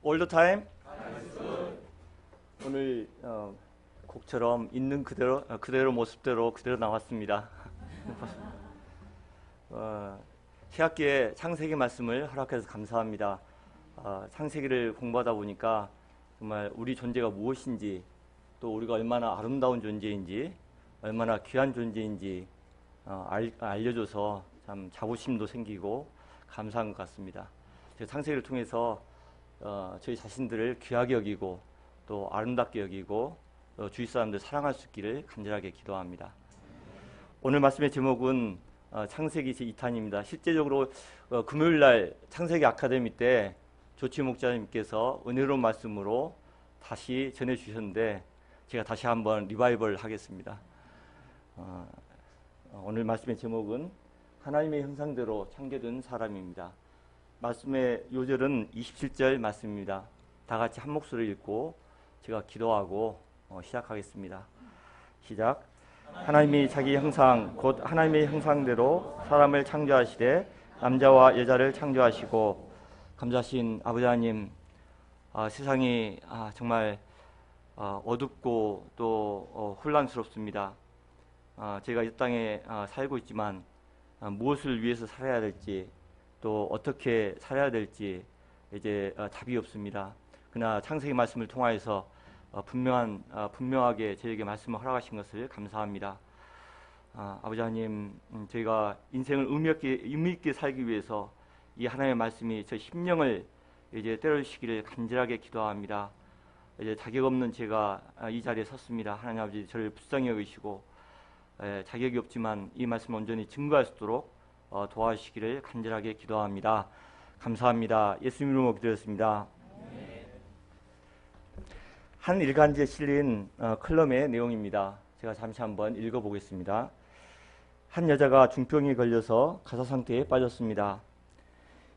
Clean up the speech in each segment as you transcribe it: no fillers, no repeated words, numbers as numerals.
올드타임 오늘 곡처럼 있는 그대로 모습대로 그대로 나왔습니다. 새학기에 창세기 말씀을 허락해서 감사합니다. 창세기를 공부하다 보니까 정말 우리 존재가 무엇인지, 또 우리가 얼마나 아름다운 존재인지, 얼마나 귀한 존재인지 알려줘서 참 자부심도 생기고 감사한 것 같습니다. 제가 창세기를 통해서 저희 자신들을 귀하게 여기고 또 아름답게 여기고 주위 사람들 사랑할 수 있기를 간절하게 기도합니다. 오늘 말씀의 제목은 창세기 제2탄입니다. 실제적으로 금요일날 창세기 아카데미 때 조치 목자님께서 은혜로운 말씀으로 다시 전해주셨는데 제가 다시 한번 리바이벌 하겠습니다. 오늘 말씀의 제목은 하나님의 형상대로 창조된 사람입니다. 말씀의 요절은 27절 말씀입니다. 다 같이 한 목소리를 읽고 제가 기도하고 시작하겠습니다. 시작. 하나님이 자기 형상 곧 하나님의 형상대로 사람을 창조하시되 남자와 여자를 창조하시고, 감사하신 아버지 하나님, 세상이 정말 어둡고 또 혼란스럽습니다. 제가 이 땅에 살고 있지만 무엇을 위해서 살아야 될지, 또 어떻게 살아야 될지 이제 답이 없습니다. 그러나 창세기 말씀을 통하여서 분명하게 저에게 말씀을 허락하신 것을 감사합니다. 아버지 하나님, 저희가 인생을 의미 있게 살기 위해서 이 하나님의 말씀이 저 심령을 이제 때려주시기를 간절하게 기도합니다. 이제 자격 없는 제가 이 자리에 섰습니다. 하나님 아버지, 저를 불쌍히 여기시고 자격이 없지만 이 말씀을 온전히 증거할 수 있도록 도와주시기를 간절하게 기도합니다. 감사합니다. 예수님 이름으로 기도했습니다. 한 일간지에 실린 클럼의 내용입니다. 제가 잠시 한번 읽어보겠습니다. 한 여자가 중병에 걸려서 가사 상태에 빠졌습니다.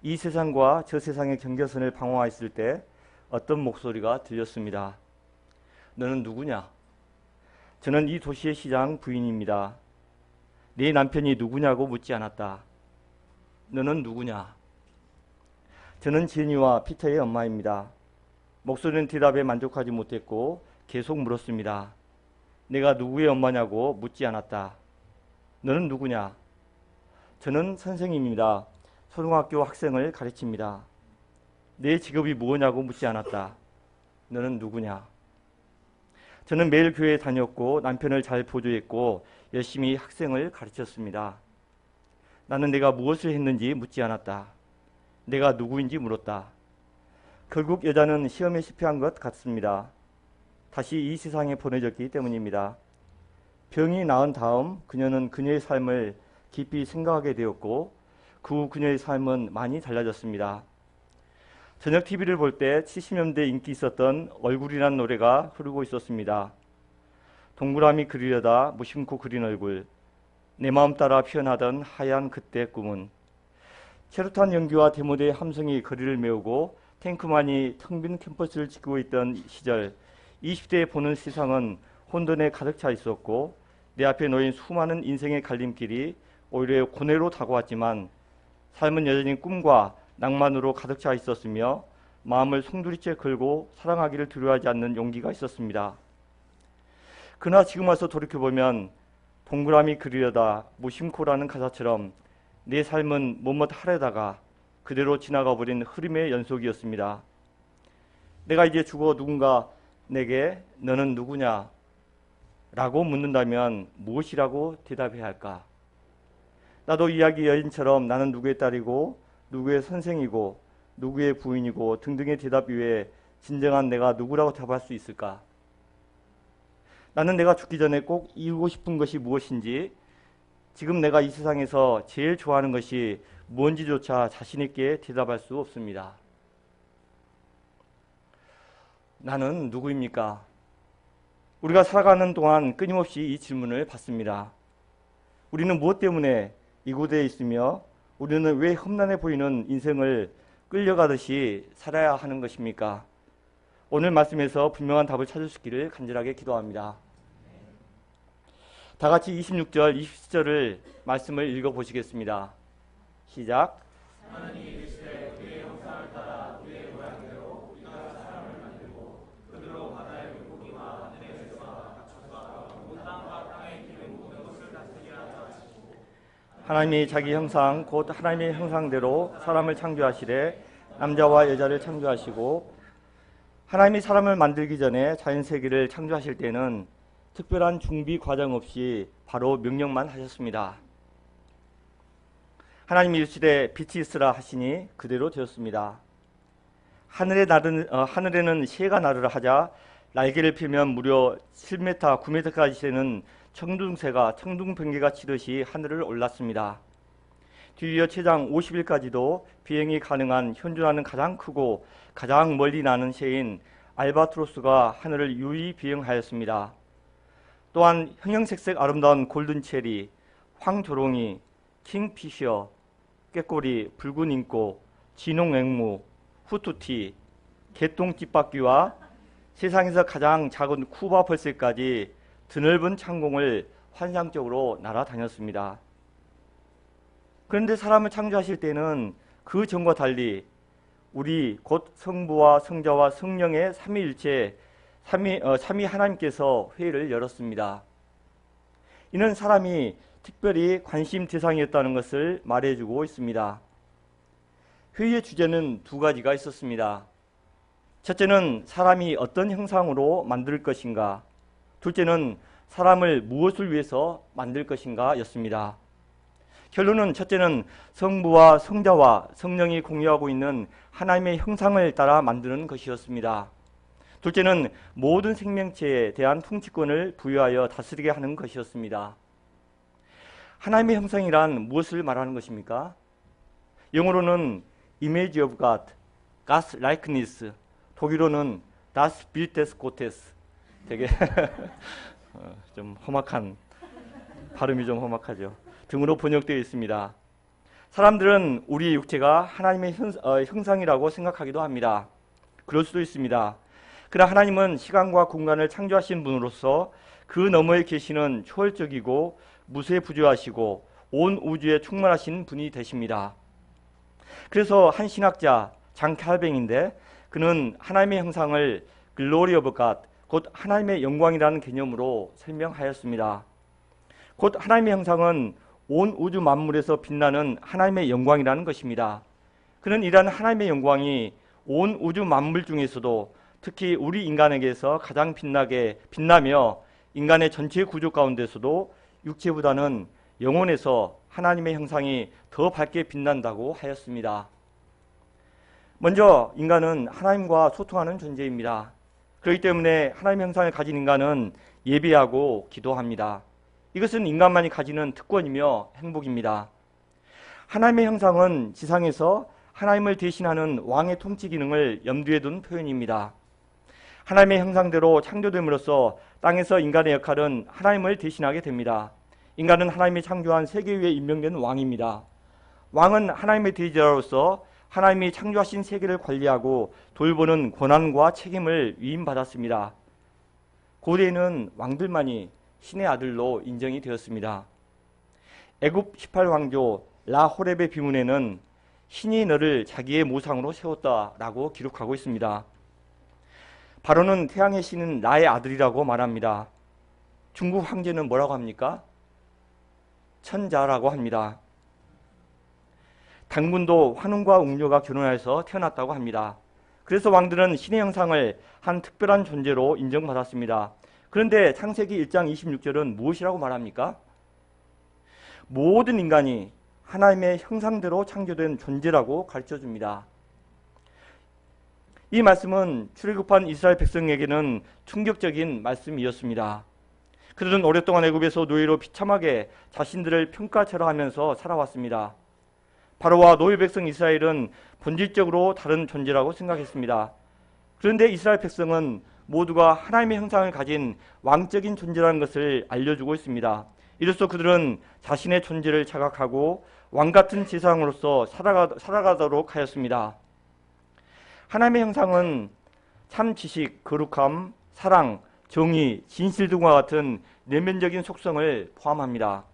이 세상과 저 세상의 경계선을 방황했을 때 어떤 목소리가 들렸습니다. 너는 누구냐? 저는 이 도시의 시장 부인입니다. 네 남편이 누구냐고 묻지 않았다. 너는 누구냐? 저는 제니와 피터의 엄마입니다. 목소리는 대답에 만족하지 못했고 계속 물었습니다. 내가 누구의 엄마냐고 묻지 않았다. 너는 누구냐? 저는 선생님입니다. 초등학교 학생을 가르칩니다. 내 직업이 뭐냐고 묻지 않았다. 너는 누구냐? 저는 매일 교회에 다녔고 남편을 잘 보조했고 열심히 학생을 가르쳤습니다. 나는 내가 무엇을 했는지 묻지 않았다. 내가 누구인지 물었다. 결국 여자는 시험에 실패한 것 같습니다. 다시 이 세상에 보내졌기 때문입니다. 병이 나은 다음 그녀는 그녀의 삶을 깊이 생각하게 되었고 그 후 그녀의 삶은 많이 달라졌습니다. 저녁 TV를 볼 때 70년대 인기 있었던 얼굴이란 노래가 흐르고 있었습니다. 동그라미 그리려다 무심코 그린 얼굴, 내 마음 따라 피어나던 하얀 그때 꿈은, 체류탄 연기와 데모대의 함성이 거리를 메우고 탱크만이 텅 빈 캠퍼스를 지키고 있던 시절, 20대에 보는 세상은 혼돈에 가득 차 있었고 내 앞에 놓인 수많은 인생의 갈림길이 오히려 고뇌로 다가왔지만 삶은 여전히 꿈과 낭만으로 가득 차 있었으며 마음을 송두리째 걸고 사랑하기를 두려워하지 않는 용기가 있었습니다. 그러나 지금 와서 돌이켜보면 동그라미 그리려다 무심코라는 가사처럼 내 삶은 뭐뭇 하려다가 그대로 지나가 버린 흐름의 연속이었습니다. 내가 이제 죽어 누군가 내게 너는 누구냐? 라고 묻는다면 무엇이라고 대답해야 할까? 나도 이야기 여인처럼 나는 누구의 딸이고 누구의 선생이고 누구의 부인이고 등등의 대답 이외에 진정한 내가 누구라고 답할 수 있을까? 나는 내가 죽기 전에 꼭 이루고 싶은 것이 무엇인지, 지금 내가 이 세상에서 제일 좋아하는 것이 뭔지조차 자신 있게 대답할 수 없습니다. 나는 누구입니까? 우리가 살아가는 동안 끊임없이 이 질문을 받습니다. 우리는 무엇 때문에 이곳에 있으며 우리는 왜 험난해 보이는 인생을 끌려가듯이 살아야 하는 것입니까? 오늘 말씀에서 분명한 답을 찾을 수 있기를 간절하게 기도합니다. 다 같이 26절, 27절을 말씀을 읽어보시겠습니다. 시작. 하나님이 이르시되 우리의 형상을 따라 우리의 모양대로 우리가 하나님이 자기 형상 곧 하나님의 형상대로 사람을 창조하시되 남자와 여자를 창조하시고 하나님이 사람을 만들기 전에 자연세계를 창조하실 때는 특별한 준비 과정 없이 바로 명령만 하셨습니다. 하나님이 이르시되 빛이 있으라 하시니 그대로 되었습니다. 하늘에는 새가 나르라 하자 날개를 펴면 무려 7m, 9m까지 되는 청둥새가 청둥번개가 치듯이 하늘을 올랐습니다. 뒤이어 최장 50일까지도 비행이 가능한 현존하는 가장 크고 가장 멀리 나는 새인 알바트로스가 하늘을 유의 비행하였습니다. 또한 형형색색 아름다운 골든체리, 황조롱이, 킹피셔, 꾀꼬리, 붉은 인꼬, 진홍앵무, 후투티, 개똥집바퀴와 세상에서 가장 작은 쿠바펄새까지 드넓은 창공을 환상적으로 날아다녔습니다. 그런데 사람을 창조하실 때는 그 전과 달리 우리 곧 성부와 성자와 성령의 삼위일체 삼위 하나님께서 회의를 열었습니다. 이는 사람이 특별히 관심 대상이었다는 것을 말해주고 있습니다. 회의의 주제는 두 가지가 있었습니다. 첫째는 사람이 어떤 형상으로 만들 것인가, 둘째는 사람을 무엇을 위해서 만들 것인가 였습니다. 결론은 첫째는 성부와 성자와 성령이 공유하고 있는 하나님의 형상을 따라 만드는 것이었습니다. 둘째는 모든 생명체에 대한 통치권을 부여하여 다스리게 하는 것이었습니다. 하나님의 형상이란 무엇을 말하는 것입니까? 영어로는 Image of God, God's likeness, 독일어는 Das Bild des Gottes. 되게 좀 험악한, 발음이 좀 험악하죠. 등으로 번역되어 있습니다. 사람들은 우리의 육체가 하나님의 형상이라고 생각하기도 합니다. 그럴 수도 있습니다. 그러나 하나님은 시간과 공간을 창조하신 분으로서 그 너머에 계시는 초월적이고 무세부조하시고 온 우주에 충만하신 분이 되십니다. 그래서 한 신학자 장 칼뱅인데 그는 하나님의 형상을 Glory of God, 곧 하나님의 영광이라는 개념으로 설명하였습니다. 곧 하나님의 형상은 온 우주 만물에서 빛나는 하나님의 영광이라는 것입니다. 그는 이러한 하나님의 영광이 온 우주 만물 중에서도 특히 우리 인간에게서 가장 빛나며 인간의 전체 구조 가운데서도 육체보다는 영혼에서 하나님의 형상이 더 밝게 빛난다고 하였습니다. 먼저 인간은 하나님과 소통하는 존재입니다. 그렇기 때문에 하나님의 형상을 가진 인간은 예배하고 기도합니다. 이것은 인간만이 가지는 특권이며 행복입니다. 하나님의 형상은 지상에서 하나님을 대신하는 왕의 통치 기능을 염두에 둔 표현입니다. 하나님의 형상대로 창조됨으로써 땅에서 인간의 역할은 하나님을 대신하게 됩니다. 인간은 하나님이 창조한 세계 위에 임명된 왕입니다. 왕은 하나님의 대제자로서 하나님이 창조하신 세계를 관리하고 돌보는 권한과 책임을 위임받았습니다. 고대에는 왕들만이 신의 아들로 인정이 되었습니다. 애굽 18왕조 라호렙의 비문에는 신이 너를 자기의 모상으로 세웠다라고 기록하고 있습니다. 바로는 태양의 신은 나의 아들이라고 말합니다. 중국 황제는 뭐라고 합니까? 천자라고 합니다. 당군도 환웅과 웅녀가 결혼해서 태어났다고 합니다. 그래서 왕들은 신의 형상을 한 특별한 존재로 인정받았습니다. 그런데 창세기 1장 26절은 무엇이라고 말합니까? 모든 인간이 하나님의 형상대로 창조된 존재라고 가르쳐줍니다. 이 말씀은 출애굽한 이스라엘 백성에게는 충격적인 말씀이었습니다. 그들은 오랫동안 애굽에서 노예로 비참하게 자신들을 평가절하하면서 살아왔습니다. 바로와 노예 백성 이스라엘은 본질적으로 다른 존재라고 생각했습니다. 그런데 이스라엘 백성은 모두가 하나님의 형상을 가진 왕적인 존재라는 것을 알려주고 있습니다. 이로써 그들은 자신의 존재를 자각하고 왕같은 제사장으로서 살아가도록 하였습니다. 하나님의 형상은 참 지식, 거룩함, 사랑, 정의, 진실 등과 같은 내면적인 속성을 포함합니다.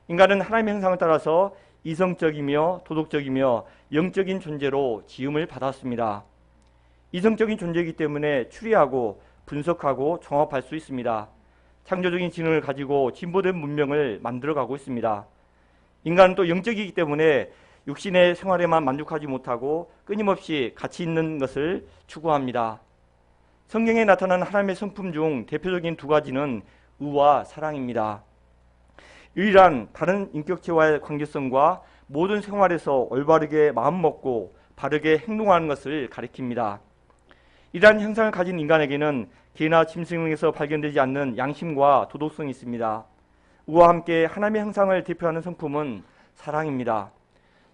인간은 하나님의 형상을 따라서 이성적이며 도덕적이며 영적인 존재로 지음을 받았습니다. 이성적인 존재이기 때문에 추리하고 분석하고 종합할 수 있습니다. 창조적인 지능을 가지고 진보된 문명을 만들어가고 있습니다. 인간은 또 영적이기 때문에 육신의 생활에만 만족하지 못하고 끊임없이 가치 있는 것을 추구합니다. 성경에 나타난 하나님의 성품 중 대표적인 두 가지는 의와 사랑입니다. 의란 다른 인격체와의 관계성과 모든 생활에서 올바르게 마음먹고 바르게 행동하는 것을 가리킵니다. 이러한 형상을 가진 인간에게는 개나 짐승에서 발견되지 않는 양심과 도덕성이 있습니다. 의와 함께 하나님의 형상을 대표하는 성품은 사랑입니다.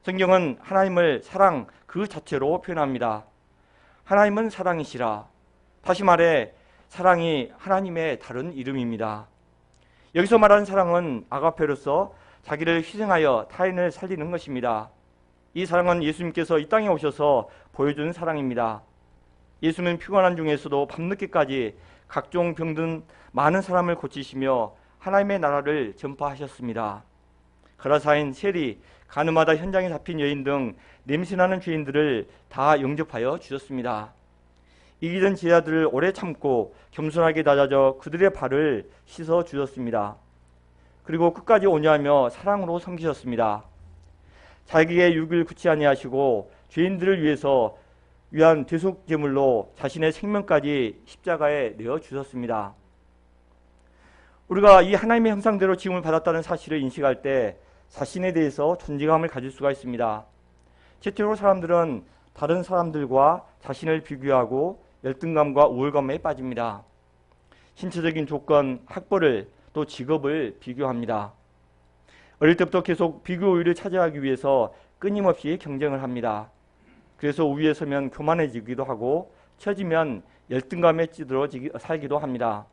성경은 하나님을 사랑 그 자체로 표현합니다. 하나님은 사랑이시라. 다시 말해 사랑이 하나님의 다른 이름입니다. 여기서 말하는 사랑은 아가페로서 자기를 희생하여 타인을 살리는 것입니다. 이 사랑은 예수님께서 이 땅에 오셔서 보여준 사랑입니다. 예수님은 피곤한 중에서도 밤늦게까지 각종 병든 많은 사람을 고치시며 하나님의 나라를 전파하셨습니다. 거라사인, 세리, 가늠하다 현장에 잡힌 여인 등 냄새나는 죄인들을 다 영접하여 주셨습니다. 이기던 제자들을 오래 참고 겸손하게 낮아져 그들의 발을 씻어 주셨습니다. 그리고 끝까지 온유하며 사랑으로 섬기셨습니다. 자기의 육을 굳지 아니하시고 죄인들을 위한 대속 제물로 자신의 생명까지 십자가에 내어 주셨습니다. 우리가 이 하나님의 형상대로 지음을 받았다는 사실을 인식할 때 자신에 대해서 존재감을 가질 수가 있습니다. 실제로 사람들은 다른 사람들과 자신을 비교하고 열등감과 우월감에 빠집니다. 신체적인 조건, 학벌을 또 직업을 비교합니다. 어릴 때부터 계속 비교 우위를 차지하기 위해서 끊임없이 경쟁을 합니다. 그래서 우위에 서면 교만해지기도 하고 처지면 열등감에 찌들어 살기도 합니다.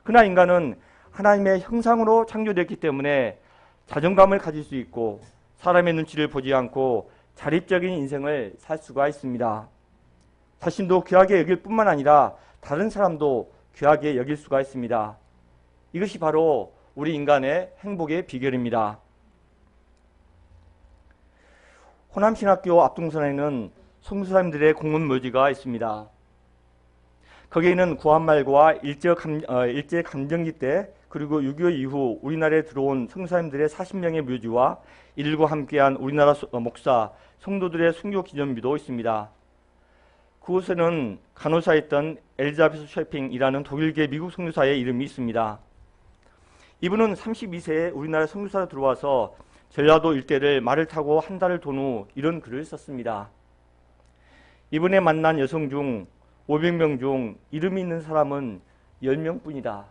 그러나 인간은 하나님의 형상으로 창조되었기 때문에 자존감을 가질 수 있고 사람의 눈치를 보지 않고 자립적인 인생을 살 수가 있습니다. 자신도 귀하게 여길 뿐만 아니라 다른 사람도 귀하게 여길 수가 있습니다. 이것이 바로 우리 인간의 행복의 비결입니다. 호남신학교 앞동산에는 성수사님들의 공문 묘지가 있습니다. 거기에는 구한말과 일제감정기 때 그리고 6.25 이후 우리나라에 들어온 성사님들의 40명의 묘지와 이들과 함께한 우리나라 목사, 성도들의 순교 기념비도 있습니다. 그곳에는 간호사였던 엘리자베스 셰핑이라는 독일계 미국 선교사의 이름이 있습니다. 이분은 32세에 우리나라 선교사로 들어와서 전라도 일대를 말을 타고 한 달을 돈 후 이런 글을 썼습니다. 이번에 만난 여성 중 500명 중 이름이 있는 사람은 10명뿐이다.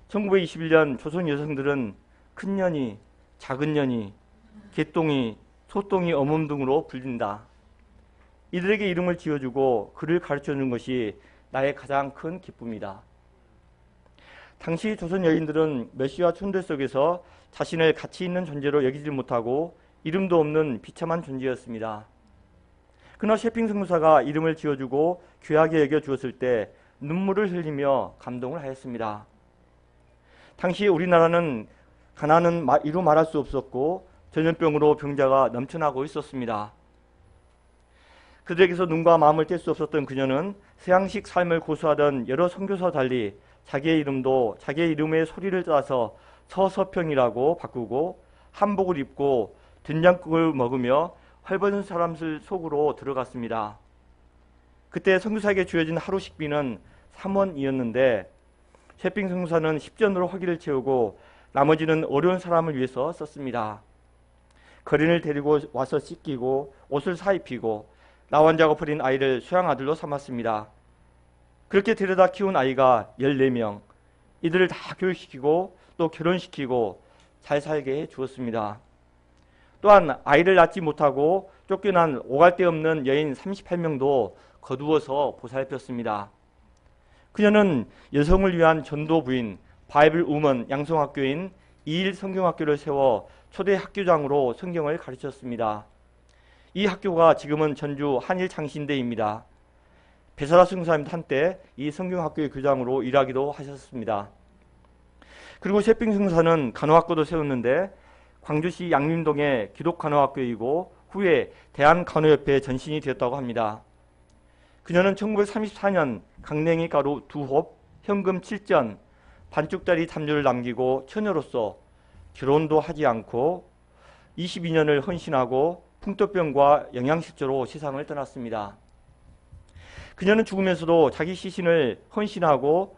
1921년 조선 여성들은 큰 년이, 작은 년이, 개똥이, 소똥이 어멈 등으로 불린다. 이들에게 이름을 지어주고 글을 가르쳐주는 것이 나의 가장 큰 기쁨이다. 당시 조선 여인들은 메시와 촌들 속에서 자신을 가치 있는 존재로 여기지 못하고 이름도 없는 비참한 존재였습니다. 그러나 셰핑 선교사가 이름을 지어주고 귀하게 여겨주었을 때 눈물을 흘리며 감동을 하였습니다. 당시 우리나라는 가난은 이루 말할 수 없었고 전염병으로 병자가 넘쳐나고 있었습니다. 그들에게서 눈과 마음을 뗄 수 없었던 그녀는 서양식 삶을 고수하던 여러 선교사와 달리 자기의 이름도 자기의 이름의 소리를 따서 서서평이라고 바꾸고 한복을 입고 된장국을 먹으며 헐벗은 사람들 속으로 들어갔습니다. 그때 선교사에게 주어진 하루 식비는 3원이었는데 셰핑 선교사는 10전으로 허기를 채우고 나머지는 어려운 사람을 위해서 썼습니다. 거린을 데리고 와서 씻기고 옷을 사입히고 나환 작업을 한 아이를 수양 아들로 삼았습니다. 그렇게 데려다 키운 아이가 14명, 이들을 다 교육시키고 또 결혼시키고 잘 살게 해 주었습니다. 또한 아이를 낳지 못하고 쫓겨난 오갈 데 없는 여인 38명도 거두어서 보살폈습니다. 그녀는 여성을 위한 전도 부인, 바이블 우먼 양성학교인 2일 성경학교를 세워 초대 학교장으로 성경을 가르쳤습니다. 이 학교가 지금은 전주 한일장신대입니다. 베사라 선교사님 한때 이 성경학교의 교장으로 일하기도 하셨습니다. 그리고 셰핑 선교사는 간호학교도 세웠는데 광주시 양림동의 기독간호학교이고 후에 대한간호협회 전신이 되었다고 합니다. 그녀는 1934년 강냉이 가루 2홉, 현금 7전, 반쪽짜리 담요를 남기고 처녀로서 결혼도 하지 않고 22년을 헌신하고 풍토병과 영양실조로 세상을 떠났습니다. 그녀는 죽으면서도 자기 시신을 헌신하고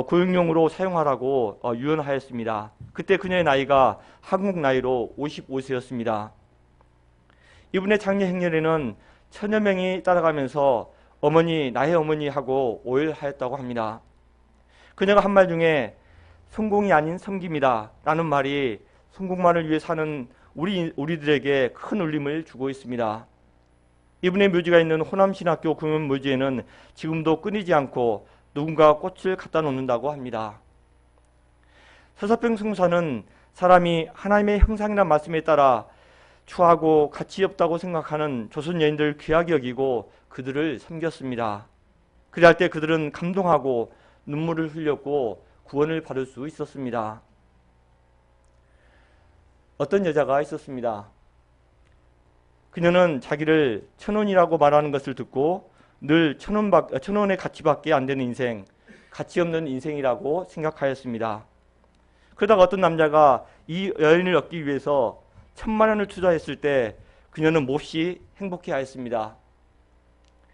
고용용으로 사용하라고 유언하였습니다. 그때 그녀의 나이가 한국 나이로 55세였습니다. 이분의 장례 행렬에는 천여 명이 따라가면서 어머니, 나의 어머니 하고 오열하였다고 합니다. 그녀가 한 말 중에 성공이 아닌 섬김이다 라는 말이 성공만을 위해 사는 우리들에게 큰 울림을 주고 있습니다. 이분의 묘지가 있는 호남신학교 구면묘지에는 지금도 끊이지 않고 누군가 꽃을 갖다 놓는다고 합니다. 서사평 성사는 사람이 하나님의 형상이라는 말씀에 따라 추하고 가치 없다고 생각하는 조선 여인들 귀하게 여기고 그들을 섬겼습니다. 그리할 때 그들은 감동하고 눈물을 흘렸고 구원을 받을 수 있었습니다. 어떤 여자가 있었습니다. 그녀는 자기를 천원이라고 말하는 것을 듣고 늘 천원의 가치밖에 안 되는 인생, 가치 없는 인생이라고 생각하였습니다. 그러다가 어떤 남자가 이 여인을 얻기 위해서 1,000만 원을 투자했을 때 그녀는 몹시 행복해하였습니다.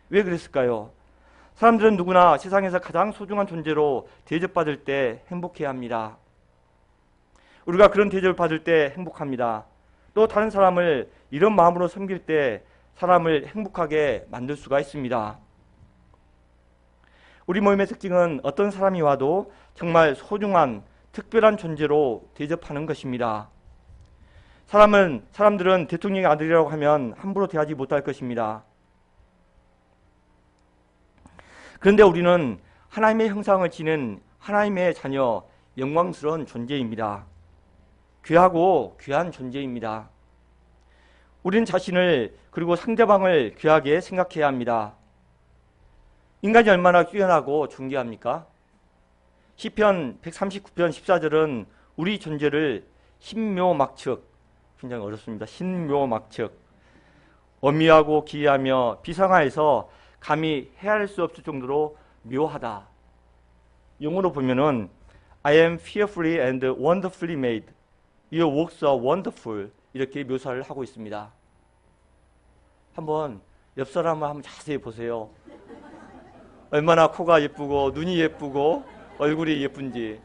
왜 그랬을까요? 사람들은 누구나 세상에서 가장 소중한 존재로 대접받을 때 행복해합니다. 우리가 그런 대접을 받을 때 행복합니다. 또 다른 사람을 이런 마음으로 섬길 때 사람을 행복하게 만들 수가 있습니다. 우리 모임의 특징은 어떤 사람이 와도 정말 소중한 특별한 존재로 대접하는 것입니다. 사람들은 대통령의 아들이라고 하면 함부로 대하지 못할 것입니다. 그런데 우리는 하나님의 형상을 지닌 하나님의 자녀, 영광스러운 존재입니다. 귀하고 귀한 존재입니다. 우리는 자신을 그리고 상대방을 귀하게 생각해야 합니다. 인간이 얼마나 뛰어나고 존귀합니까? 시편 139편 14절은 우리 존재를 신묘막측, 굉장히 어렵습니다. 신묘막측, 어미하고 기이하며 비상하에서 감히 헤아릴 수 없을 정도로 묘하다. 영어로 보면은 I am fearfully and wonderfully made. Your works are wonderful. 이렇게 묘사를 하고 있습니다. 한번 옆 사람을 한번 자세히 보세요. 얼마나 코가 예쁘고 눈이 예쁘고 얼굴이 예쁜지.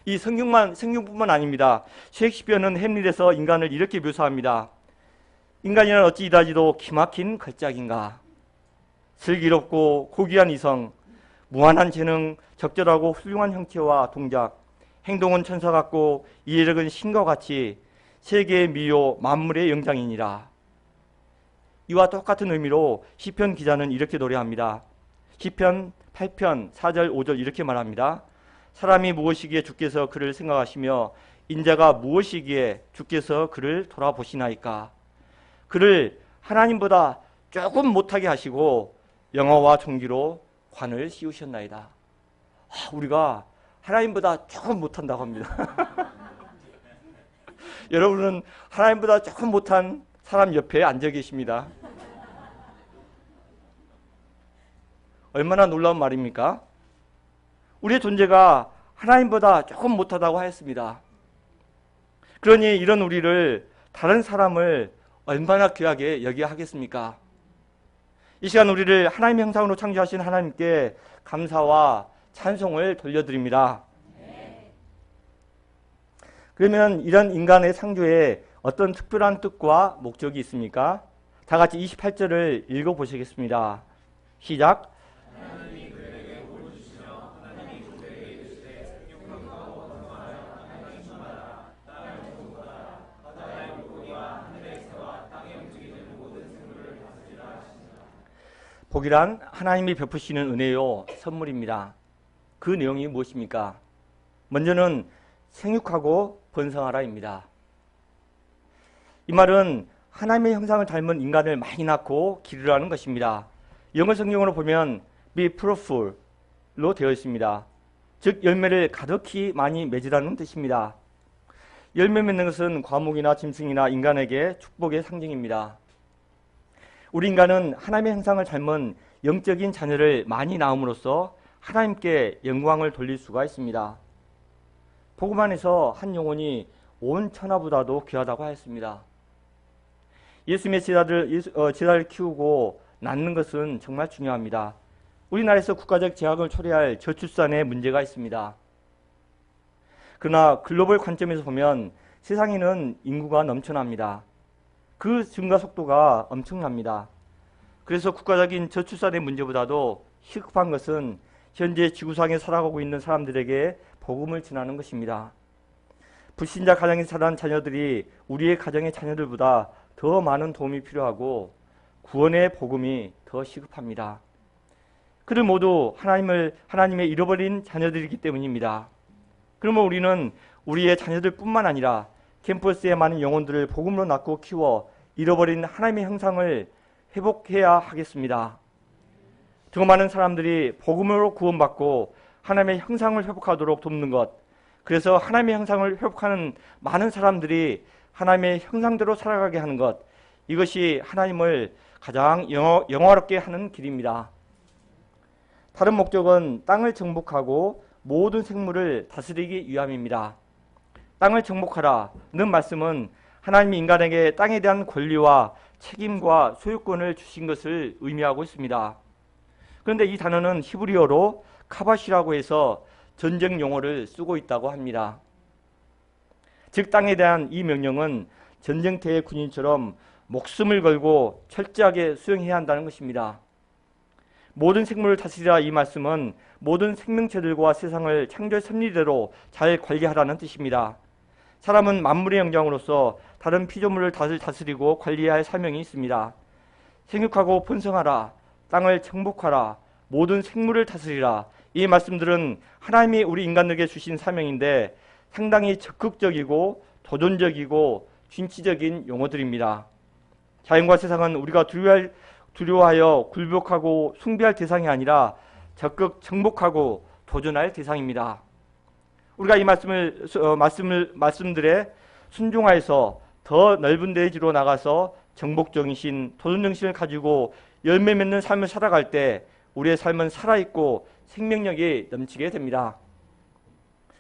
이 성경뿐만 아닙니다. 셰익스피어는 햄릿에서 인간을 이렇게 묘사합니다. 인간이란 어찌 이다지도 기막힌 걸작인가. 슬기롭고 고귀한 이성, 무한한 재능, 적절하고 훌륭한 형체와 동작, 행동은 천사 같고 이해력은 신과 같이 세계의 미요 만물의 영장이니라. 이와 똑같은 의미로 시편 기자는 이렇게 노래합니다. 시편 8편 4절 5절 이렇게 말합니다. 사람이 무엇이기에 주께서 그를 생각하시며 인자가 무엇이기에 주께서 그를 돌아보시나이까. 그를 하나님보다 조금 못하게 하시고 영화와 존귀로 관을 씌우셨나이다. 우리가 하나님보다 조금 못한다고 합니다. 여러분은 하나님보다 조금 못한 사람 옆에 앉아 계십니다. 얼마나 놀라운 말입니까? 우리의 존재가 하나님보다 조금 못하다고 하였습니다. 그러니 이런 우리를 다른 사람을 얼마나 귀하게 여겨야 하겠습니까? 이 시간 우리를 하나님의 형상으로 창조하신 하나님께 감사와 찬송을 돌려드립니다. 그러면 이런 인간의 창조에 어떤 특별한 뜻과 목적이 있습니까? 다 같이 28절을 읽어보시겠습니다. 시작. 복이란 하나님이 베푸시는 은혜요 선물입니다. 그 내용이 무엇입니까? 먼저는 생육하고 번성하라입니다. 이 말은 하나님의 형상을 닮은 인간을 많이 낳고 기르라는 것입니다. 영어 성경으로 보면 be fruitful로 되어 있습니다. 즉 열매를 가득히 많이 맺으라는 뜻입니다. 열매 맺는 것은 과목이나 짐승이나 인간에게 축복의 상징입니다. 우리 인간은 하나님의 형상을 닮은 영적인 자녀를 많이 낳음으로써 하나님께 영광을 돌릴 수가 있습니다. 복음 안에서 한 영혼이 온 천하보다도 귀하다고 하였습니다. 예수님의 제자를 키우고 낳는 것은 정말 중요합니다. 우리나라에서 국가적 제약을 초래할 저출산에 문제가 있습니다. 그러나 글로벌 관점에서 보면 세상에는 인구가 넘쳐납니다. 그 증가 속도가 엄청납니다. 그래서 국가적인 저출산의 문제보다도 시급한 것은 현재 지구상에 살아가고 있는 사람들에게 복음을 전하는 것입니다. 불신자 가정에서 자란 자녀들이 우리의 가정의 자녀들보다 더 많은 도움이 필요하고 구원의 복음이 더 시급합니다. 그들 모두 하나님의 잃어버린 자녀들이기 때문입니다. 그러면 우리는 우리의 자녀들뿐만 아니라 캠퍼스의 많은 영혼들을 복음으로 낳고 키워 잃어버린 하나님의 형상을 회복해야 하겠습니다. 더 많은 사람들이 복음으로 구원받고 하나님의 형상을 회복하도록 돕는 것, 그래서 하나님의 형상을 회복하는 많은 사람들이 하나님의 형상대로 살아가게 하는 것, 이것이 하나님을 가장 영화롭게 하는 길입니다. 다른 목적은 땅을 정복하고 모든 생물을 다스리기 위함입니다. 땅을 정복하라는 말씀은 하나님이 인간에게 땅에 대한 권리와 책임과 소유권을 주신 것을 의미하고 있습니다. 그런데 이 단어는 히브리어로 카바시라고 해서 전쟁 용어를 쓰고 있다고 합니다. 즉 땅에 대한 이 명령은 전쟁터의 군인처럼 목숨을 걸고 철저하게 수행해야 한다는 것입니다. 모든 생물을 다스리라 이 말씀은 모든 생명체들과 세상을 창조의 섭리대로 잘 관리하라는 뜻입니다. 사람은 만물의 영장으로서 다른 피조물을 다스리고 관리해야 할 사명이 있습니다. 생육하고 번성하라, 땅을 정복하라, 모든 생물을 다스리라, 이 말씀들은 하나님이 우리 인간에게 주신 사명인데 상당히 적극적이고 도전적이고 진취적인 용어들입니다. 자연과 세상은 우리가 두려워하여 굴복하고 숭배할 대상이 아니라 적극 정복하고 도전할 대상입니다. 우리가 이 말씀들에 순종하여서 더 넓은 대지로 나가서 정복정신, 도전정신을 가지고 열매 맺는 삶을 살아갈 때 우리의 삶은 살아있고 생명력이 넘치게 됩니다.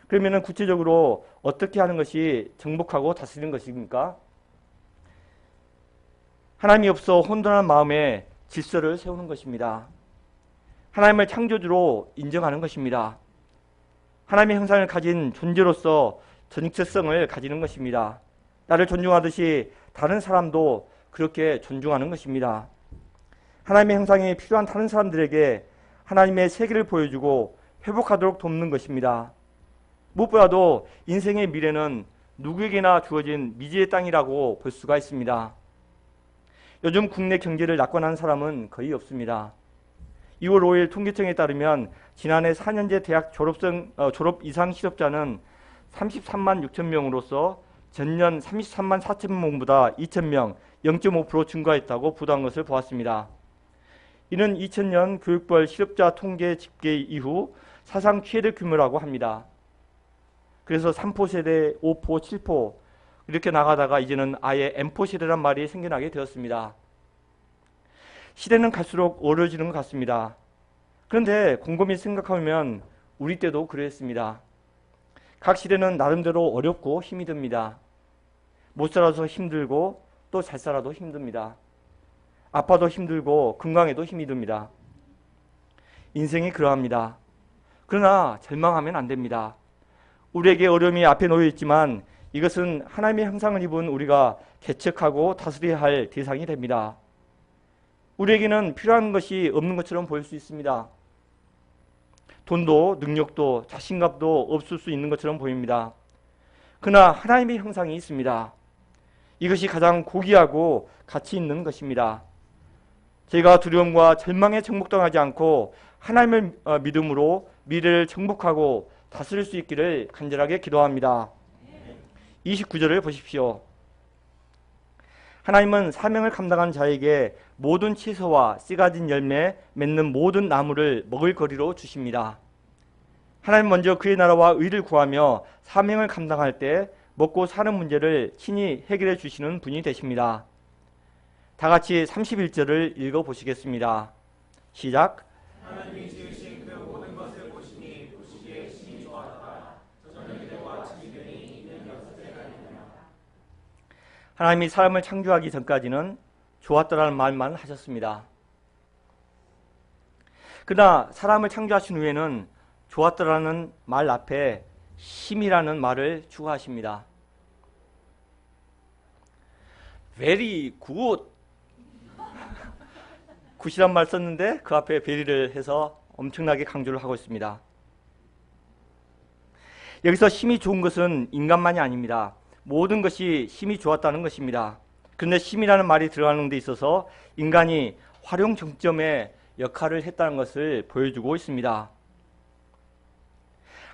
그러면 구체적으로 어떻게 하는 것이 정복하고 다스리는 것입니까? 하나님이 없어 혼돈한 마음에 질서를 세우는 것입니다. 하나님을 창조주로 인정하는 것입니다. 하나님의 형상을 가진 존재로서 정체성을 가지는 것입니다. 나를 존중하듯이 다른 사람도 그렇게 존중하는 것입니다. 하나님의 형상이 필요한 다른 사람들에게 하나님의 세계를 보여주고 회복하도록 돕는 것입니다. 무엇보다도 인생의 미래는 누구에게나 주어진 미지의 땅이라고 볼 수가 있습니다. 요즘 국내 경제를 낙관한 사람은 거의 없습니다. 2월 5일 통계청에 따르면 지난해 4년제 대학 졸업 이상 실업자는 33만 6천 명으로서 전년 33만 4천 명보다 2천 명, 0.5% 증가했다고 보도한 것을 보았습니다. 이는 2000년 교육부의 실업자 통계 집계 이후 사상 최대 규모라고 합니다. 그래서 3포 세대, 5포, 7포 이렇게 나가다가 이제는 아예 M포 세대란 말이 생겨나게 되었습니다. 시대는 갈수록 어려워지는 것 같습니다. 그런데 곰곰이 생각하면 우리 때도 그랬습니다. 각 시대는 나름대로 어렵고 힘이 듭니다. 못 살아서 힘들고 또 잘 살아도 힘듭니다. 아파도 힘들고 건강에도 힘이 듭니다. 인생이 그러합니다. 그러나 절망하면 안 됩니다. 우리에게 어려움이 앞에 놓여 있지만 이것은 하나님의 형상을 입은 우리가 개척하고 다스려야 할 대상이 됩니다. 우리에게는 필요한 것이 없는 것처럼 보일 수 있습니다. 돈도 능력도 자신감도 없을 수 있는 것처럼 보입니다. 그러나 하나님의 형상이 있습니다. 이것이 가장 고귀하고 가치 있는 것입니다. 저희가 두려움과 절망에 정복당하지 않고 하나님을 믿음으로 미래를 정복하고 다스릴 수 있기를 간절하게 기도합니다. 29절을 보십시오. 하나님은 사명을 감당한 자에게 모든 채소와 씨 가진 열매 맺는 모든 나무를 먹을 거리로 주십니다. 하나님 먼저 그의 나라와 의를 구하며 사명을 감당할 때 먹고 사는 문제를 친히 해결해 주시는 분이 되십니다. 다 같이 31절을 읽어보시겠습니다. 시작. 하나님이 지으신 그 모든 것을 하나님이 사람을 창조하기 전까지는 좋았더라는 말만 하셨습니다. 그러나 사람을 창조하신 후에는 좋았더라는 말 앞에 힘이라는 말을 추가하십니다. very good. 굿이란 말 썼는데 그 앞에 very를 해서 엄청나게 강조를 하고 있습니다. 여기서 힘이 좋은 것은 인간만이 아닙니다. 모든 것이 힘이 좋았다는 것입니다. 그런데 힘이라는 말이 들어가는 데 있어서 인간이 활용 정점의 역할을 했다는 것을 보여주고 있습니다.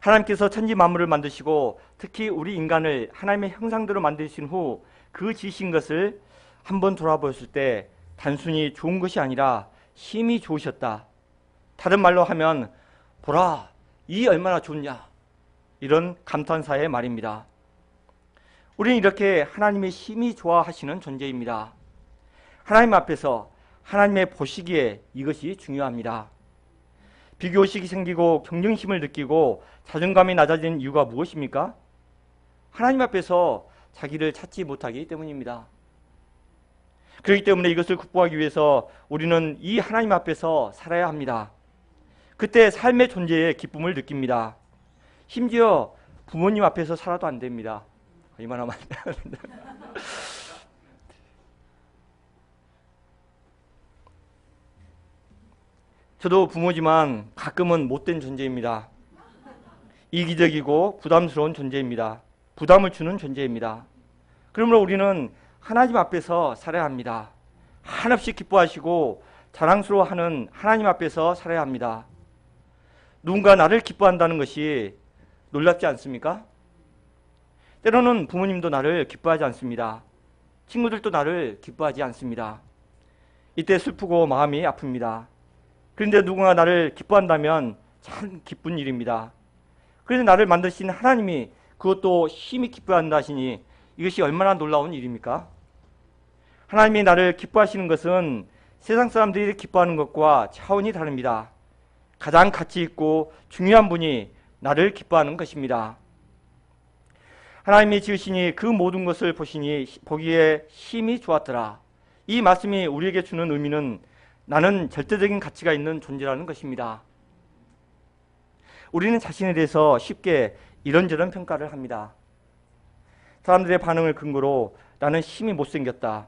하나님께서 천지 만물을 만드시고 특히 우리 인간을 하나님의 형상대로 만드신 후 그 지으신 것을 한번 돌아보았을 때 단순히 좋은 것이 아니라 힘이 좋으셨다. 다른 말로 하면 보라, 이 얼마나 좋냐, 이런 감탄사의 말입니다. 우리는 이렇게 하나님의 힘이 좋아하시는 존재입니다. 하나님 앞에서 하나님의 보시기에 이것이 중요합니다. 비교의식이 생기고 경쟁심을 느끼고 자존감이 낮아지는 이유가 무엇입니까? 하나님 앞에서 자기를 찾지 못하기 때문입니다. 그렇기 때문에 이것을 극복하기 위해서 우리는 이 하나님 앞에서 살아야 합니다. 그때 삶의 존재에 기쁨을 느낍니다. 심지어 부모님 앞에서 살아도 안 됩니다. 이만하면 안 됩니다. 저도 부모지만 가끔은 못된 존재입니다. 이기적이고 부담스러운 존재입니다. 부담을 주는 존재입니다. 그러므로 우리는 하나님 앞에서 살아야 합니다. 한없이 기뻐하시고 자랑스러워하는 하나님 앞에서 살아야 합니다. 누군가 나를 기뻐한다는 것이 놀랍지 않습니까? 때로는 부모님도 나를 기뻐하지 않습니다. 친구들도 나를 기뻐하지 않습니다. 이때 슬프고 마음이 아픕니다. 그런데 누군가 나를 기뻐한다면 참 기쁜 일입니다. 그래서 나를 만드신 하나님이 그것도 힘이 기뻐한다 하시니 이것이 얼마나 놀라운 일입니까? 하나님이 나를 기뻐하시는 것은 세상 사람들이 기뻐하는 것과 차원이 다릅니다. 가장 가치 있고 중요한 분이 나를 기뻐하는 것입니다. 하나님이 지으시니 그 모든 것을 보시니 보기에 힘이 좋았더라. 이 말씀이 우리에게 주는 의미는 나는 절대적인 가치가 있는 존재라는 것입니다. 우리는 자신에 대해서 쉽게 이런저런 평가를 합니다. 사람들의 반응을 근거로 나는 힘이 못생겼다.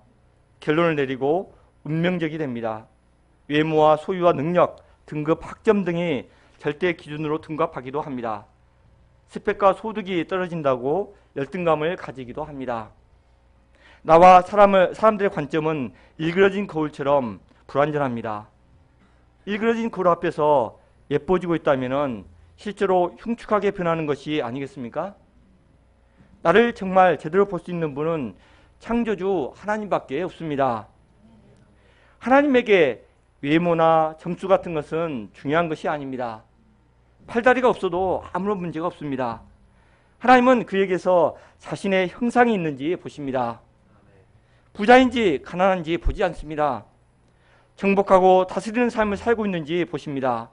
결론을 내리고 운명적이 됩니다. 외모와 소유와 능력, 등급, 학점 등이 절대 기준으로 등급하기도 합니다. 스펙과 소득이 떨어진다고 열등감을 가지기도 합니다. 나와 사람들의 관점은 일그러진 거울처럼 불완전합니다. 일그러진 거울 앞에서 예뻐지고 있다면 실제로 흉측하게 변하는 것이 아니겠습니까? 나를 정말 제대로 볼 수 있는 분은 창조주 하나님밖에 없습니다. 하나님에게 외모나 점수 같은 것은 중요한 것이 아닙니다. 팔다리가 없어도 아무런 문제가 없습니다. 하나님은 그에게서 자신의 형상이 있는지 보십니다. 부자인지 가난한지 보지 않습니다. 정복하고 다스리는 삶을 살고 있는지 보십니다.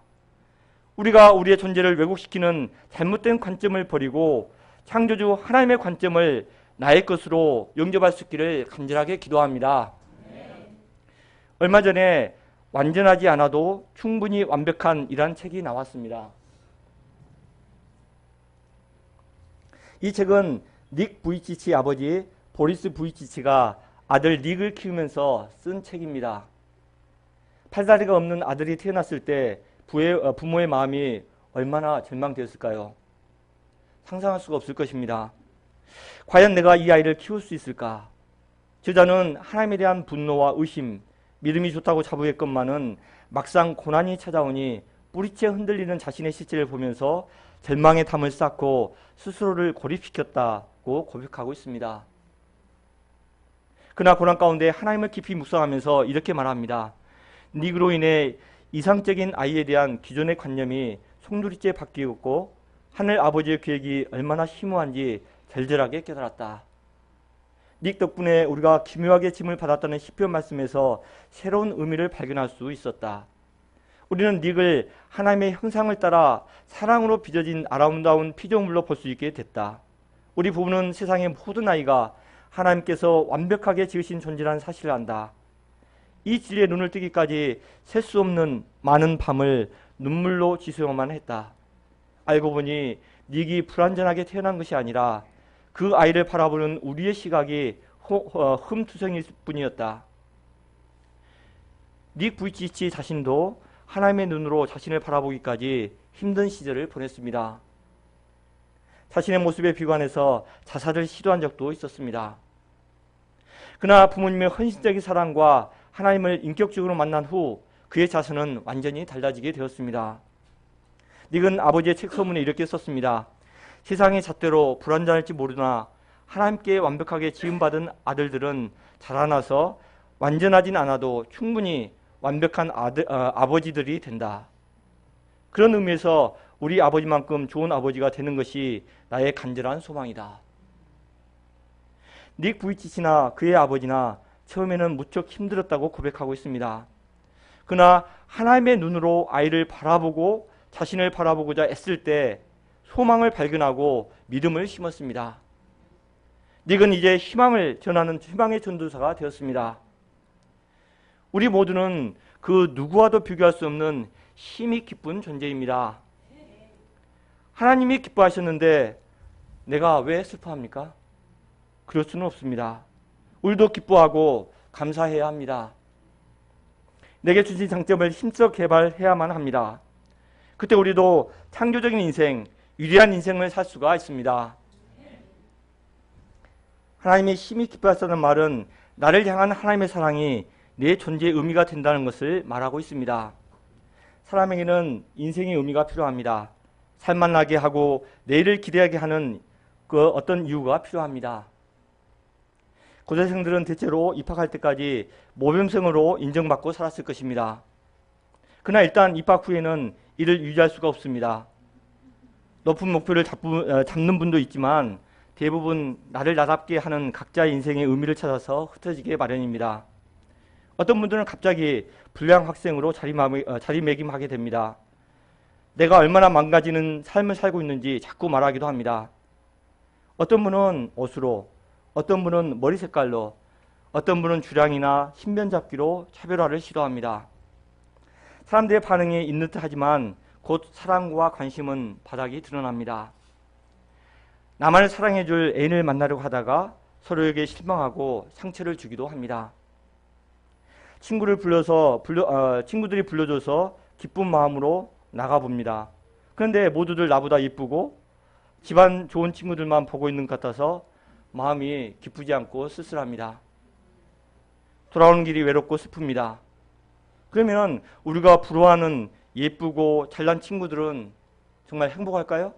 우리가 우리의 존재를 왜곡시키는 잘못된 관점을 버리고 창조주 하나님의 관점을 나의 것으로 영접할 수 있기를 간절하게 기도합니다. 얼마 전에 완전하지 않아도 충분히 완벽한 이라는 책이 나왔습니다. 이 책은 닉 부이치치 아버지 보리스 부이치치가 아들 닉을 키우면서 쓴 책입니다. 팔다리가 없는 아들이 태어났을 때 부모의 마음이 얼마나 절망되었을까요? 상상할 수가 없을 것입니다. 과연 내가 이 아이를 키울 수 있을까? 저자는 하나님에 대한 분노와 의심, 믿음이 좋다고 자부했건만은 막상 고난이 찾아오니 뿌리째 흔들리는 자신의 실체를 보면서 절망의 담을 쌓고 스스로를 고립시켰다고 고백하고 있습니다. 그러나 고난 가운데 하나님을 깊이 묵상하면서 이렇게 말합니다. 닉으로 인해 이상적인 아이에 대한 기존의 관념이 송두리째 바뀌었고 하늘 아버지의 계획이 얼마나 심오한지 절절하게 깨달았다. 닉 덕분에 우리가 기묘하게 짐을 받았다는 시편 말씀에서 새로운 의미를 발견할 수 있었다. 우리는 닉을 하나님의 형상을 따라 사랑으로 빚어진 아름다운 피조물로 볼 수 있게 됐다. 우리 부부는 세상의 모든 아이가 하나님께서 완벽하게 지으신 존재라는 사실을 안다. 이 진리에 눈을 뜨기까지 셀 수 없는 많은 밤을 눈물로 지새워만 했다. 알고 보니 닉이 불완전하게 태어난 것이 아니라 그 아이를 바라보는 우리의 시각이 흠투성일 뿐이었다. 닉 부이치치 자신도 하나님의 눈으로 자신을 바라보기까지 힘든 시절을 보냈습니다. 자신의 모습에 비관해서 자살을 시도한 적도 있었습니다. 그러나 부모님의 헌신적인 사랑과 하나님을 인격적으로 만난 후 그의 자신은 완전히 달라지게 되었습니다. 닉은 아버지의 책 서문에 이렇게 썼습니다. 세상의 잣대로 불완전할지 모르나 하나님께 완벽하게 지음받은 아들들은 자라나서 완전하진 않아도 충분히 완벽한 아버지들이 된다. 그런 의미에서 우리 아버지만큼 좋은 아버지가 되는 것이 나의 간절한 소망이다. 닉 부이치치나 그의 아버지나 처음에는 무척 힘들었다고 고백하고 있습니다. 그러나 하나님의 눈으로 아이를 바라보고 자신을 바라보고자 애쓸 때 소망을 발견하고 믿음을 심었습니다. 닉은 이제 희망을 전하는 희망의 전도사가 되었습니다. 우리 모두는 그 누구와도 비교할 수 없는 힘이 기쁜 존재입니다. 하나님이 기뻐하셨는데 내가 왜 슬퍼합니까? 그럴 수는 없습니다. 우리도 기뻐하고 감사해야 합니다. 내게 주신 장점을 힘써 개발해야만 합니다. 그때 우리도 창조적인 인생, 위대한 인생을 살 수가 있습니다. 하나님의 힘이 기뻐하셨다는 말은 나를 향한 하나님의 사랑이 내 존재의 의미가 된다는 것을 말하고 있습니다. 사람에게는 인생의 의미가 필요합니다. 살만나게 하고 내일을 기대하게 하는 그 어떤 이유가 필요합니다. 고대생들은 대체로 입학할 때까지 모범생으로 인정받고 살았을 것입니다. 그러나 일단 입학 후에는 이를 유지할 수가 없습니다. 높은 목표를 잡는 분도 있지만 대부분 나를 나답게 하는 각자의 인생의 의미를 찾아서 흩어지게 마련입니다. 어떤 분들은 갑자기 불량 학생으로 자리매김하게 됩니다. 내가 얼마나 망가지는 삶을 살고 있는지 자꾸 말하기도 합니다. 어떤 분은 옷으로, 어떤 분은 머리 색깔로, 어떤 분은 주량이나 신변 잡기로 차별화를 시도합니다. 사람들의 반응이 있는 듯하지만 곧 사랑과 관심은 바닥이 드러납니다. 나만을 사랑해줄 애인을 만나려고 하다가 서로에게 실망하고 상처를 주기도 합니다. 친구들이 불러줘서 기쁜 마음으로 나가봅니다. 그런데 모두들 나보다 예쁘고 집안 좋은 친구들만 보고 있는 것 같아서 마음이 기쁘지 않고 쓸쓸합니다. 돌아오는 길이 외롭고 슬픕니다. 그러면 우리가 부러워하는 예쁘고 잘난 친구들은 정말 행복할까요?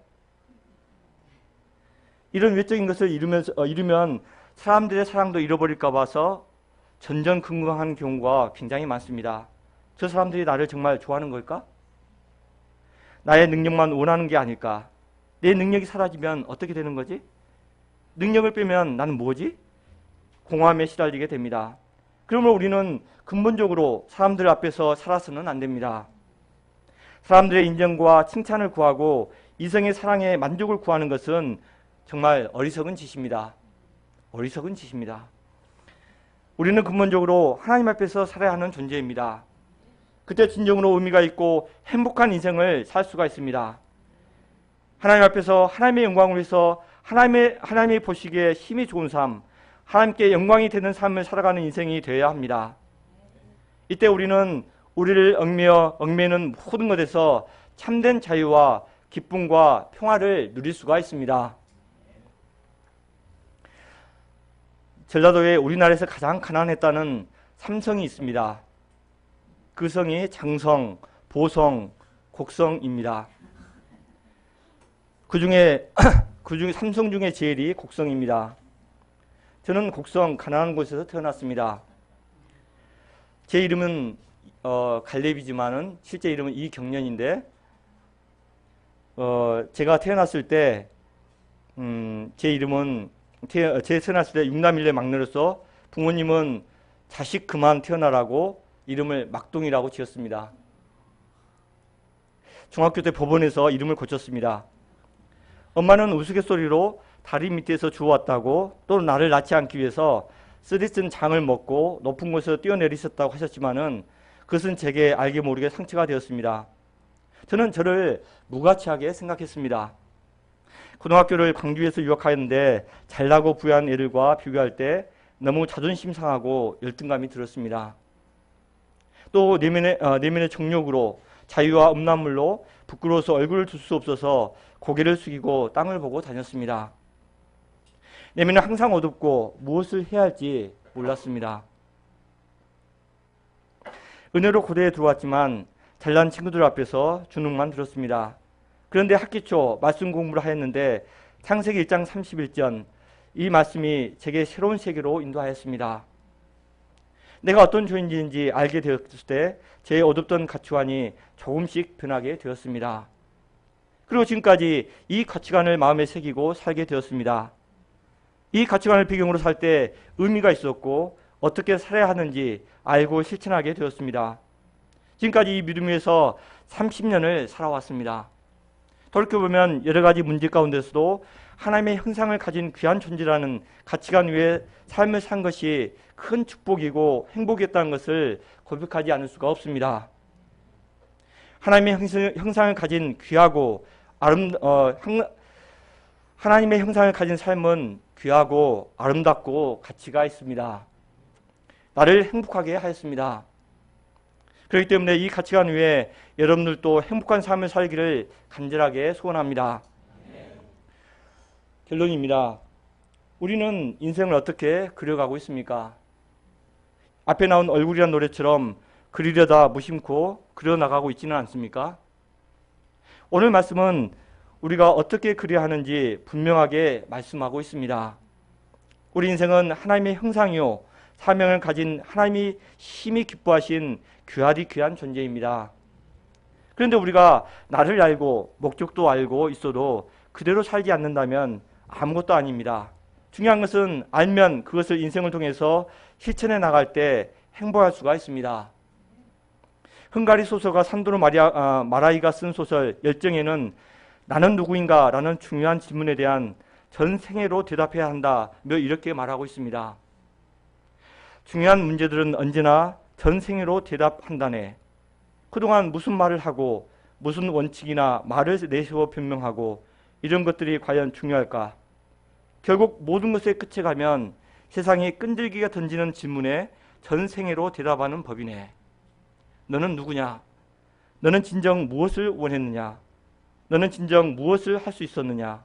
이런 외적인 것을 이루면 사람들의 사랑도 잃어버릴까 봐서 전전긍긍하는 경우가 굉장히 많습니다. 저 사람들이 나를 정말 좋아하는 걸까? 나의 능력만 원하는 게 아닐까? 내 능력이 사라지면 어떻게 되는 거지? 능력을 빼면 나는 뭐지? 공허함에 시달리게 됩니다. 그러므로 우리는 근본적으로 사람들 앞에서 살아서는 안 됩니다. 사람들의 인정과 칭찬을 구하고 이성의 사랑에 만족을 구하는 것은 정말 어리석은 짓입니다. 어리석은 짓입니다. 우리는 근본적으로 하나님 앞에서 살아야 하는 존재입니다. 그때 진정으로 의미가 있고 행복한 인생을 살 수가 있습니다. 하나님 앞에서 하나님의 영광을 위해서 하나님이 보시기에 힘이 좋은 삶, 하나님께 영광이 되는 삶을 살아가는 인생이 되어야 합니다. 이때 우리는 우리를 얽매이는 모든 것에서 참된 자유와 기쁨과 평화를 누릴 수가 있습니다. 전라도에 우리나라에서 가장 가난했다는 3성이 있습니다. 그 성이 장성, 보성, 곡성입니다. 그 중에 3성 중에 제일이 곡성입니다. 저는 곡성 가난한 곳에서 태어났습니다. 제 이름은 갈렙이지만은 실제 이름은 이경련인데 제가 태어났을 때 제 태어났을 때 6남 1녀 막내로서 부모님은 자식 그만 태어나라고 이름을 막동이라고 지었습니다. 중학교 때 법원에서 이름을 고쳤습니다. 엄마는 우스갯소리로 다리 밑에서 주워왔다고, 또는 나를 낳지 않기 위해서 쓰리쓴 장을 먹고 높은 곳에서 뛰어내리셨다고 하셨지만은 그것은 제게 알게 모르게 상처가 되었습니다. 저는 저를 무가치하게 생각했습니다. 고등학교를 광주에서 유학하였는데 잘나고 부유한 애들과 비교할 때 너무 자존심 상하고 열등감이 들었습니다. 또 내면의 정욕으로 자유와 음란물로 부끄러워서 얼굴을 들 수 없어서 고개를 숙이고 땅을 보고 다녔습니다. 내면은 항상 어둡고 무엇을 해야 할지 몰랐습니다. 은혜로 고대에 들어왔지만 잘난 친구들 앞에서 주눅만 들었습니다. 그런데 학기 초 말씀 공부를 하였는데 창세기 1장 31절 이 말씀이 제게 새로운 세계로 인도하였습니다. 내가 어떤 죄인인지 알게 되었을 때 제 어둡던 가치관이 조금씩 변하게 되었습니다. 그리고 지금까지 이 가치관을 마음에 새기고 살게 되었습니다. 이 가치관을 배경으로 살 때 의미가 있었고 어떻게 살아야 하는지 알고 실천하게 되었습니다. 지금까지 이 믿음 위에서 30년을 살아왔습니다. 돌이켜보면 여러 가지 문제 가운데서도 하나님의 형상을 가진 귀한 존재라는 가치관 위에 삶을 산 것이 큰 축복이고 행복이었다는 것을 고백하지 않을 수가 없습니다. 하나님의 형상을 가진 귀하고 하나님의 형상을 가진 삶은 귀하고 아름답고 가치가 있습니다. 나를 행복하게 하였습니다. 그렇기 때문에 이 가치관 위에 여러분들도 행복한 삶을 살기를 간절하게 소원합니다. 결론입니다. 우리는 인생을 어떻게 그려가고 있습니까? 앞에 나온 얼굴이란 노래처럼 그리려다 무심코 그려나가고 있지는 않습니까? 오늘 말씀은 우리가 어떻게 그려야 하는지 분명하게 말씀하고 있습니다. 우리 인생은 하나님의 형상이요 사명을 가진 하나님이 심히 기뻐하신 귀하디 귀한 존재입니다. 그런데 우리가 나를 알고 목적도 알고 있어도 그대로 살지 않는다면 아무것도 아닙니다. 중요한 것은 알면 그것을 인생을 통해서 실천해 나갈 때 행복할 수가 있습니다. 헝가리 소설가 산도르 마라이가 쓴 소설 열정에는 나는 누구인가 라는 중요한 질문에 대한 전 생애로 대답해야 한다며 이렇게 말하고 있습니다. 중요한 문제들은 언제나 전 생애로 대답한다네. 그동안 무슨 말을 하고 무슨 원칙이나 말을 내세워 변명하고 이런 것들이 과연 중요할까? 결국 모든 것의 끝에 가면 세상이 끈질기게 던지는 질문에 전 생애로 대답하는 법이네. 너는 누구냐? 너는 진정 무엇을 원했느냐? 너는 진정 무엇을 할 수 있었느냐?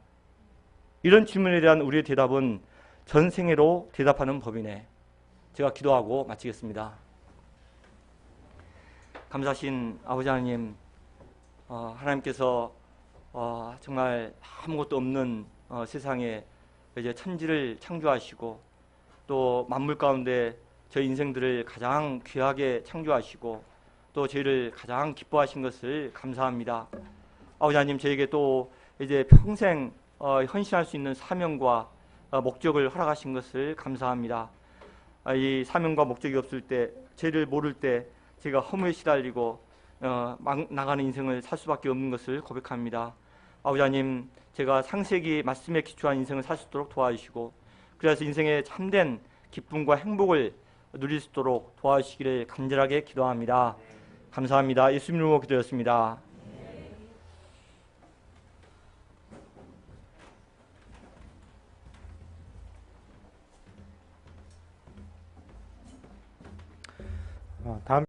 이런 질문에 대한 우리의 대답은 전 생애로 대답하는 법이네. 제가 기도하고 마치겠습니다. 감사하신 아버지 하나님, 하나님께서 정말 아무것도 없는 세상에 이제 천지를 창조하시고 또 만물 가운데 저희 인생들을 가장 귀하게 창조하시고 또 저희를 가장 기뻐하신 것을 감사합니다. 아버지 하나님, 저에게 또 이제 평생 헌신할 수 있는 사명과 목적을 허락하신 것을 감사합니다. 이 사명과 목적이 없을 때, 죄를 모를 때 제가 허무에 시달리고 막 나가는 인생을 살 수밖에 없는 것을 고백합니다. 아버지 하나님, 제가 창세기 말씀에 기초한 인생을 살 수 있도록 도와주시고 그래서 인생의 참된 기쁨과 행복을 누릴 수 있도록 도와주시기를 간절하게 기도합니다. 감사합니다. 예수님 이름으로 기도했습니다. 다음